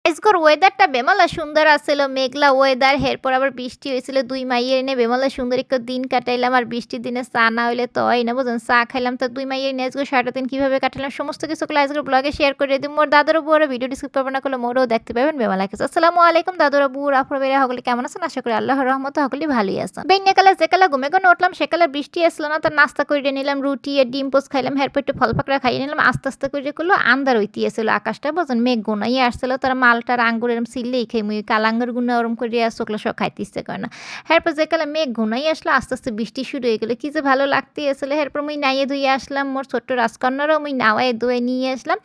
আজকের ওয়েদারটা বেমালা সুন্দর আছিল, মেঘলা ওয়েদার। এরপর আবার বৃষ্টি হয়েছিল, দুই মাইয়ের এনে বেমালা সুন্দর একটা দিন কাটাইলাম। আর বৃষ্টির দিনে চা না হইলে তো হয় না, বুঝুন। চা খাইলাম, তো দুই মাইয়ের নিয়ে আজকে সারাটা দিন কীভাবে কাটালাম সমস্ত কিছু আজকের ব্লগে শেয়ার করে দিই। মোর দাদুর বুয়ারা ভিডিও ডিসক্রিপ করবো না করলে মোরও দেখতে পাবেন বেমালা কিছু। আসসালামু আলাইকুম দাদুরা বুর আফর বেরা সকলে কেমন আছেন? আশা করি আল্লাহর রহমতে সকলেই ভালোই আছেন। বেন্যাকালে যেকালে ঘুমে কোনো উঠলাম সেকালে বৃষ্টি আসলো না, তার নাস্তা করে নিলাম, রুটি আর ডিম পোস্ট খাইলাম। এরপর একটু ফল ফাকড়া খাইয়ে নিলাম। আস্তে আস্তে করে করলো আন্দার হইতে আসছিল আকাশটা, বুঝুন। মেঘ গোনাই আসছিল, তার মালটার আঙ্গুরের সিললেই খাই মুই কালাঙ্গার গুনা ওরম করে চোখলা সব খাইতে ইচ্ছে করে না। এরপর যেকালে মেঘ ঘুনাই আসলো, আস্তে আস্তে বৃষ্টি শুরু হয়ে গেলো, কি যে ভালো লাগতে আসলে। এরপর মুই নাইয়ে ধুয়ে আসলাম, মোর ছোট্ট রাজকন্যারও মুই নাওয়ায় ধুয়ে নিয়ে আসলাম।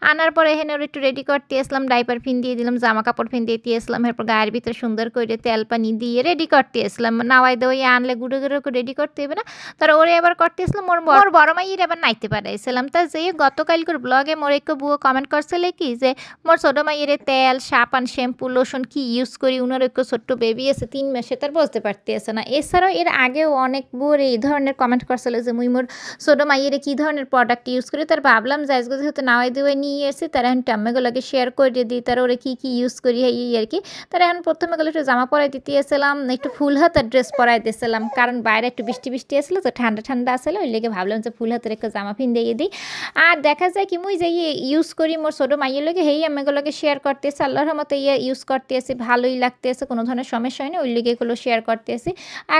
আনার পরে এখানে ওর একটু রেডি করতে আসলাম, ডাইপার ফিন দিয়ে দিলাম, জামা কাপড় ফিন দিয়ে আসলাম। এরপর গায়ের ভিতরে সুন্দর করে তেল পানি দিয়ে রেডি করতে আসলাম। নাওয়ায় ধুয়ে আনলে গুঁড়ো গুঁড়ো করে রেডি করতে হবে না, তার ওরে আবার করতে আসলাম। মোর বড় মাইয়ের আবার নাইতে পারাইছিলাম। তা যে গতকালকের ব্লগে মোর একটু বুয়ো কমেন্ট করছিল কি যে মোর ছোট মাইয়ের তেল সাবান শ্যাম্পু লোশন কি ইউজ করি, উনার একটু ছোট্ট বেবি আছে 3 মাসে, তার বুঝতে পারতে আছে না। এছাড়াও এর আগেও অনেক বুর এই ধরনের কমেন্ট করছিল যে মুই মোর ছোট মাইয়ের কী ধরনের প্রোডাক্ট ইউজ করি। তার ভাবলাম যে আজকে যেহেতু নাওয়াই দিয়ে নিয়ে এসেছি, তারা এখন টাম্মেগুলোকে শেয়ার করে দিই, তারা ওরা কী কী ইউজ করি এই আর কি। তারা এখন প্রথমে গেলে একটু জামা পরাই দিতে এসেছিলাম, একটু ফুল হাতের ড্রেস পরাই দিয়েছিলাম, কারণ বাইরে একটু বৃষ্টি বৃষ্টি আসলো তো ঠান্ডা ঠান্ডা আসলে, ওই লেগে ভাবলাম যে ফুল হাতের একটা জামা ফিন দিয়ে দিই। আর দেখা যায় কি মুই যে ইউজ করি মোর ছোট মাইয়ের লোকে হেই আম্মেগুলোকে শেয়ার করতেছি, আল্লাহর রহমতে ইউজ করতেছি, ভালোই লাগতেছে, কোনো ধরনের সমস্যা হয়নি, ওই লিগে এগুলো শেয়ার করতেছি।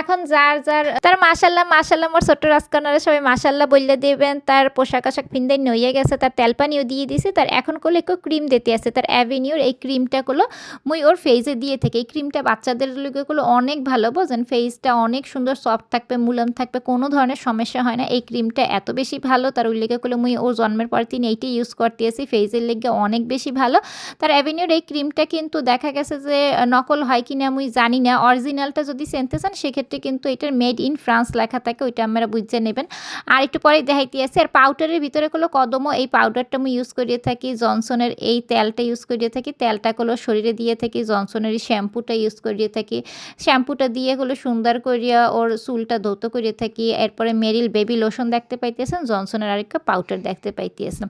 এখন যার যার তার মাশাল্লাহ মাশাল্লাহ মোর ছোট্ট রাজকন্যারা সবাই মাশাল্লাহ বললে দেবেন। তার পোশাক আশাক ফিন্দাই নইয়ে গেছে, তার তেল পানিও দিয়ে দিয়েছে, তার এখন করলে একটু ক্রিম দিতে আছে, তার অ্যাভিনিউর এই ক্রিমটা করলো মুই ওর ফেসে দিয়ে থেকে। এই ক্রিমটা বাচ্চাদের লিগে করলো অনেক ভালো, বোঝেন। ফেসটা অনেক সুন্দর সফট থাকবে, মুলাম থাকবে, কোনো ধরনের সমস্যা হয় না। এই ক্রিমটা এত বেশি ভালো, তার ওই লেগে করলো মুই ওর জন্মের পর তিনি এইটাই ইউজ করতে আসি, ফেসের লেগে অনেক বেশি ভালো। তার অ্যাভিনিউর এই ক্রিমটা কিন্তু দেখা গেছে যে নকল হয় কি না মুই জানি না, অরিজিনালটা যদি চিনতে চান সেক্ষেত্রে কিন্তু এটার মেড ইন ফ্রান্স লেখা থাকে, ওইটা আপনারা বুঝে নেবেন। আর একটু পরে দেখাইতে আছে। আর পাউডারের ভিতরে হলো কদমও, এই পাউডারটা আমি ইউজ করিয়ে থাকি, জনসনের এই তেলটা ইউজ করিয়ে থাকি, তেলটা হলো শরীরে দিয়ে থাকি, জনসনের এই শ্যাম্পুটা ইউজ করিয়ে থাকি, শ্যাম্পুটা দিয়ে হলো সুন্দর করিয়া ওর চুলটা ধৌত করিয়ে থাকি। এরপরে মেরিল বেবি লোশন দেখতে পাইতেছেন, জনসনের আরেকটা পাউডার দেখতে পাইতেছেন।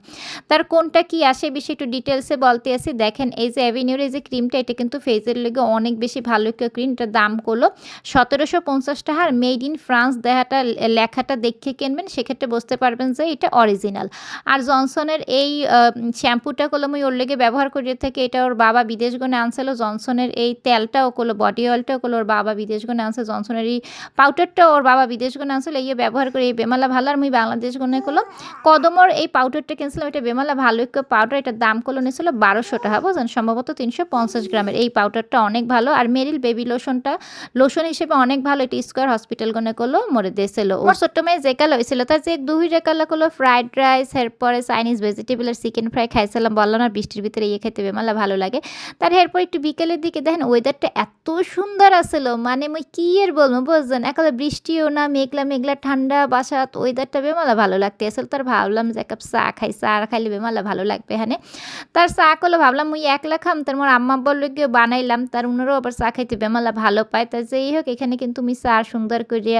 তার কোনটা কি আসে বেশি একটু ডিটেলসে বলতে আসি। দেখেন এই যে অ্যাভিনিউর এই যে ক্রিমটা, এটা কিন্তু ফেসের লেগে অনেক বেশি ভালো একটা ক্রিম। এটার দাম করলো 1750 টাকা। আর মেড ইন ফ্রান্স দেখাটা লেখাটা দেখে কিনবেন, সেক্ষেত্রে বুঝতে পারবেন যে এটা অরিজিনাল। আর জনসনের এই শ্যাম্পুটা করলো আমি ওর লেগে ব্যবহার করিয়ে থাকি, এটা ওর বাবা বিদেশ গনে আনছিল। জনসনের এই তেলটাও করলো, বডি অয়েলটাও করলো ওর বাবা বিদেশ গনে আনছে, জনসনের এই পাউডারটাও ওর বাবা বিদেশ গনে আনছিল। এই ব্যবহার করে এই বেমালা ভালো। আর মুই বাংলাদেশ গনে করলো কদমর এই পাউডারটা কিনছিলাম, এটা বেমালা ভালো একটা পাউডার। এটার দাম করলো নিয়েছিল 1200 টাকা, বুঝলেন, সম্ভবত 350 গ্রামের। এই পাউডারটা অনেক ভালো। আর মেরিল বেবি লোশনটা লোশন হিসেবে অনেক ভালো, এটা স্কোয়ার হসপিটাল গনে করলো মরে দিয়েছিল। ওর ছোট্ট মেয়ে যে কালো হয়েছিল, তার যে 2 টাকা করলো ফ্রাইড রাইস, এরপরে চাইনিজ ভেজিটেবল আর চিকেন ফ্রাই খাইছিলাম। বললাম না বৃষ্টির ভিতরে খাইতে বেমালা ভালো লাগে। তার এরপর একটু বিকেলের দিকে দেখেন ওয়েদারটা এত সুন্দর আসছিল, মানে মুই কি আর বলবো, বুঝছেন। একেবারে বৃষ্টিও না, মেঘলা মেঘলা ঠান্ডা বাসাত, ওয়েদারটা বেমালা ভালো লাগতে আসল। তার ভাবলাম যে এক কাপ চা খাই, চা খাইলে বেমালা ভালো লাগবে। হ্যাঁ, তার চা করলো ভাবলাম মুই একলা খাম, তার মোর আম্মা বললো গিয়ে বানাইলাম, তার উনারও আবার চা খাইতে বেমালা ভালো পায়। তাই যেই হোক এখানে কিন্তু আমি চা সুন্দর করে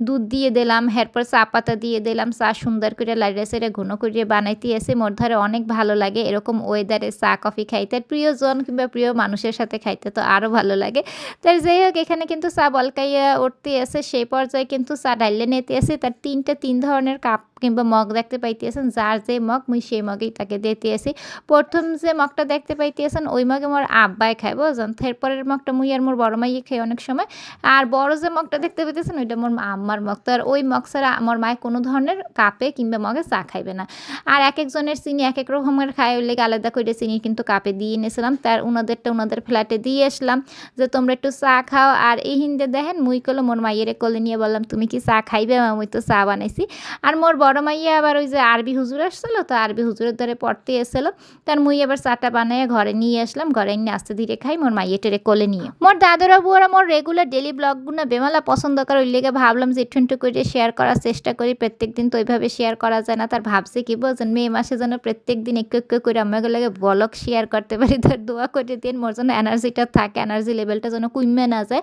দুধ দিয়ে দিলাম, এরপর চা পাতা দিয়ে দিলাম, চা সুন্দর করে লাইড়া সেরে ঘন করে বানাইতে এসে মোর ধারে অনেক ভালো লাগে এরকম ওয়েদারে চা কফি খাইতে। আর প্রিয়জন কিংবা প্রিয় মানুষের সাথে খাইতে তো আরও ভালো লাগে। তাই যাই হোক এখানে কিন্তু চা বলকাইয়া উঠতে এসে সেই পর্যায়ে কিন্তু চা ডাইলে নিতে এসে। তার 3 ধরনের কাপ কিংবা মগ দেখতে পাইতেছেন, যার যে মগ মুই সেই মগেই তাকে দিতে আসি। প্রথম যে মগটা দেখতে পাইতেছেন ওই মগে মোর আব্বাই খায়, বুঝছেন। এরপরের মগটা মুই আর মোর বড় মাইয়ে খাই অনেক সময়। আর বড় যে মগটা দেখতে পাইতেছেন ওইটা মোর আম্মার মগ। তো আর ওই মগ ছাড়া আমার মায়ে কোনো ধরনের কাপে কিংবা মগে চা খাইবে না। আর এক একজনের চিনি এক এক রকমের খায়, ওই লেগে আলাদা করে চিনি কিন্তু কাপে দিয়ে নিয়েছিলাম। তার উনাদেরটা উনাদের ফ্ল্যাটে দিয়ে আসলাম যে তোমরা একটু চা খাও। আর এই হিন্দে দেখেন মুই করলো মোর মাইয়ের কোলে নিয়ে বললাম তুমি কি চা খাইবে, মুই তো চা বানাইছি। আর মোর বড় মাইয়া আবার ওই যে আরবি হুজুর আসছিল, তো আরবি হুজুরের দ্বারে পড়তে এসেছিল। তার মুই আবার চাটা বানাইয়া ঘরে নিয়ে আসলাম, ঘরে নিয়ে আস্তে ধীরে খাই মোর মাইয়েটেরে কোলে নিয়ে। মোর দাদুরা বুয়ারা মোর রেগুলার ডেলি ব্লগগুলো বেমালা পছন্দ করে, ওই লেগে ভাবলাম যে একটু করে শেয়ার করার চেষ্টা করি। প্রত্যেক দিন তো ওইভাবে শেয়ার করা যায় না, তার ভাবছে কি বলছেন মে মাসে যেন প্রত্যেক দিন একটু একটু করে আমাগুলোকে ব্লগ শেয়ার করতে পারি। তার দোয়া করে দিন মোর জন্য এনার্জিটা থাকে, এনার্জি লেভেলটা যেন কমে না যায়।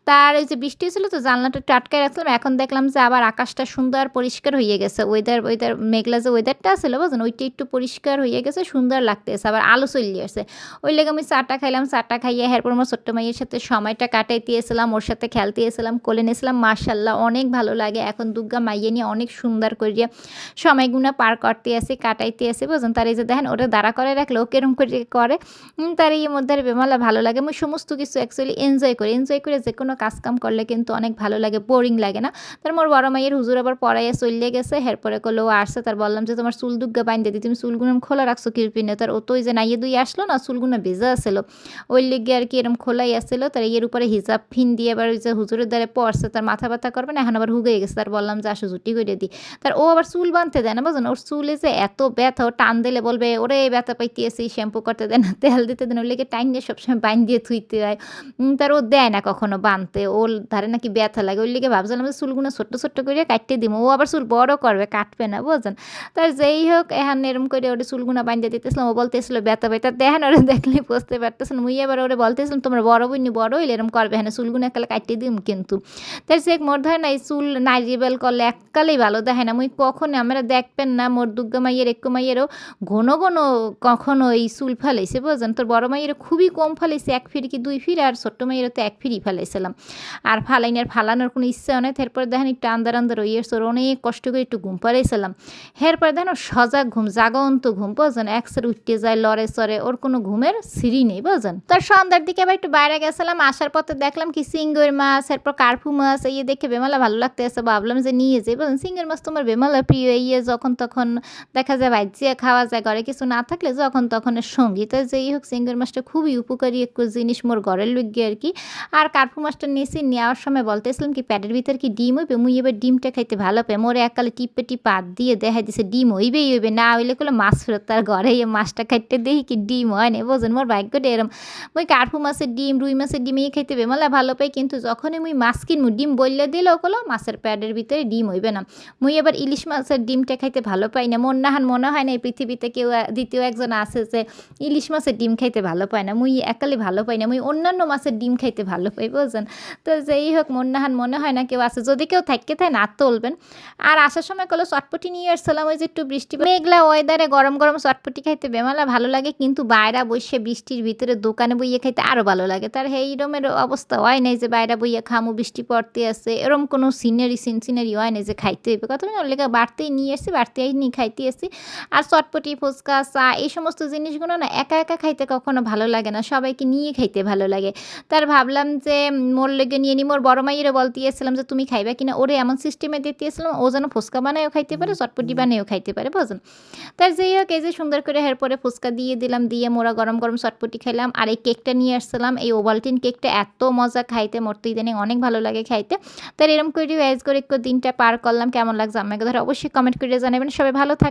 তার এই যে বৃষ্টি ছিল তো জানলাটা টাটকায় রাখলাম, এখন দেখলাম যে আবার আকাশটা সুন্দর পরিষ্কার হয়ে গেছে। ওয়েদার মেঘলা যে ওয়েদারটা আছিল বুঝছেন, ওইটা একটু পরিষ্কার হয়ে গেছে, সুন্দর লাগতেছে, আবার আলো চলে আসছে। ওই লেগে আমি চাটা খাইলাম, চাটা খাইয়ে এরপর আমার ছোট্ট মাইয়ের সাথে সময়টা কাটাইতেছিলাম, ওর সাথে খেলতেছিলাম, কোলে নিয়েছিলাম। মাশাআল্লাহ অনেক ভালো লাগে। এখন দুগ্গা মাইয়া নিয়ে অনেক সুন্দর করিয়া সময়গুনা পার করতে আসি, কাটাইতে আসি বুঝছেন। তার এই যে দেখেন ওটা দাঁড়া করে রাখলে ও কেরম করে করে, তার এই মধ্যে আর বেমালা ভালো লাগে। আমি সমস্ত কিছু অ্যাকচুয়ালি এনজয় করি। এনজয় করে যেকোনো কাজ-কাম করলে কিন্তু অনেক ভালো লাগে, বোরিং লাগে না। তার মোর বড় মাইয়ের হুজুর আবার পড়াইয়া চইল্লে গেছে। এরপরে কইলো ও আসছে, তার বললাম যে, "তোমার চুল দুগ্গা বাইন্ধা দিই, তুমি চুলগুলো খোলা রাখছো কিরপিনে?" তার ও তো ওই যে নাইয়ে দুইয়ে আসলো না, চুলগুলো ভিজা আছিল। ওই লেগে আর কি এরকম খোলাই আছিল। তার এর উপরে হিজাব ফিন দিয়ে আবার ওই যে হুজুরের দ্বারে পড়ছে, তার মাথা ব্যথা করবে না, এখন আবার হুগাই গেছে। তার বললাম যে, "আসো জুটি কইরা দিই।" তার ও আবার চুল বাঁধতে দেয় না বুঝছেন। ওর চুলে যে এত ব্যথা, ও টান দিলে বলবে, "ওরে ব্যথা পাইতেছি, শ্যাম্পু করতে দেয় না, তেল দিতে দেয় না।" ওর লেগে টাইন সবসময় বাইন্ধিয়ে থুইতে হয়। তার ও দেয় না কখনো বানতে। ওর ধারে নাকি ব্যথা লাগে। ওর লিগে ভাবছিলাম যে চুলগুলো ছোট্ট, ছোট্ট করে কাইট্টে দিমু। ও আবার চুল বড় করবে, কাটবে না বুঝছেন। তার যেই হোক এহান এরম করে ওরে চুলগুনা বাইন্ধা দিতেছিলাম। ও বলতেছিল ব্যথা পাই। তার দেখেন ওরে দেখলেই বুঝতে পারতেছেন। মুই আবার ওরে বলতেছিলাম, "তোমার বড় বইনি বড় হইলে এরম করবে হ্যাঁ, চুলগুনা একালে কাইট্টে দিম কিন্তু।" তার সে মোর ধরেন এই চুল নাইরিবেল করলে এককালেই ভালো দেখে না। মুই কখনো আমরা দেখবেন না মোর দুগ্গা মাইয়ের এক্কো মাইয়েরও ঘন, ঘন কখনো এই চুল ফালাইছে বুঝছেন। তোর বড় মাইয়ের খুবই কম ফালাইছে, ১ ফির কি ২ ফির, আর ছোট্ট মাইয়েরও তো ১ ফিরই ফালাইছিলাম। আর ফালাইনি, আর ফালানোর কোনো ইচ্ছাও নাই। এরপরে দেখেন একটু আন্দার, আন্দার হয়ে আসছে, ওর অনেক কষ্ট করে একটু ঘুম পাড়াইছিলাম। এরপরে দেখেন ওর সজাগ ঘুম, জাগন্ত ঘুম বুঝছেন। একসাথে উঠতে যায়, লড়ে চড়ে, ওর কোনো ঘুমের সিঁড়ি নেই বুঝছেন। তার সন্ধ্যার দিকে আবার একটু বাইরে গেছিলাম, আসার পথে দেখলাম কি চিংড়ি মাছ, এরপর কার্পু মাছ, এই দেখে বেমালা ভালো লাগতেছে, ভাবলাম যে নিয়ে যাই বুঝছেন। চিংড়ি মাছ তোমার বেমালা প্রিয়, যখন তখন দেখা যায় ভাজিয়া খাওয়া যায়, ঘরে কিছু না থাকলে যখন তখনের সঙ্গী। তো যেই হোক চিংড়ি মাছটা খুবই উপকারী একটু জিনিস মোর ঘরের লইগে আর কি। আর কার্পু মাছটা নিয়েছি, নেওয়ার সময় বলতেছিলাম কি পেটের ভিতর কি ডিম হইবে, মুই এবার ডিমটা খাইতে ভালো পাই। মোরে এককালে টিপে টিপে হাত দিয়ে দেখা দিছে ডিম হইবেই হইবে, না হইলে কলে মাছ ফেরত। তার ঘরে মাছটা খাইতে দেখি কি ডিম হয় না বোঝেন। মোর ভাগ্যটা এরম, মুই কার্পু মাছের ডিম, রুই মাছের ডিম এই খাইতে বেমালা ভালো পাই, কিন্তু যখনই মুই মাছ কিনবো ডিম বললে দিলেও কলো মাছের পেটের ভিতরে ডিম হইবে না। মুই এবার ইলিশ মাছের ডিমটা খাইতে ভালো পাই না। মনে হয় না এই পৃথিবীতে কেউ দ্বিতীয় একজন আছে যে ইলিশ মাছের ডিম খাইতে ভালো পায় না। মুই একালে ভালো পাই না, মুই অন্যান্য মাছের ডিম খাইতে ভালো পাই বুঝছেন। তো যেই হোক মনে হয় না কেউ আছে, যদি কেউ থাকতে থাকে না তুলবেন। আর আসার সময় কলো চটপটি নিয়ে আসছিলাম, ওই যে একটু বৃষ্টি মেঘলা ওয়েদারে গরম গরম চটপটি খাইতে বেমালা ভালো লাগে, কিন্তু বাইরা বসে বৃষ্টির ভিতরে দোকানে বইয়ে খাইতে আরও ভালো লাগে। তার এইরমের অবস্থা হয় নাই যে বাইরা বইয়ে খামু, বৃষ্টি পড়তে আছে, এরম কোনো সিনারি হয় না যে খাইতে হইবে। কত ওর লেগে বাড়তেই নিয়ে আসছি, বাড়তেই নিয়ে খাইতে আসছি। আর চটপটি, ফুচকা, চা এই সমস্ত জিনিসগুলো না একা একা খাইতে কখনো ভালো লাগে না, সবাইকে নিয়ে খাইতে ভালো লাগে। তার ভাবলাম যে মোর লেগে নিয়ে নিই। মোর বড় মাইয়েরও বলতে গিয়েছিলাম যে তুমি খাইবা কিনা, ওরে এমন সিস্টেমে দিতেছিলাম ও যেন ফুচকা বানায়ও খাইতে পারে, চটপটি বানায়ও খাইতে পারে বুঝছেন। তার যেই হোক এই যে সুন্দর করে এরপরে ফুচকা দিয়ে দিলাম, দিয়ে মোরা গরম গরম চটপটি খাইলাম। আর এই কেকটা নিয়ে আসছিলাম, এই ওভালটিন কেকটা এত মজা খাইতে, মোর তো ইদানিং অনেক ভালো লাগে খাইতে। তার এরকম করে দিনটা পার করলাম। কেমন লাগছে আমাকে ধরে অবশ্যই কমেন্ট করে জানাবেন। সবাই ভালো থাক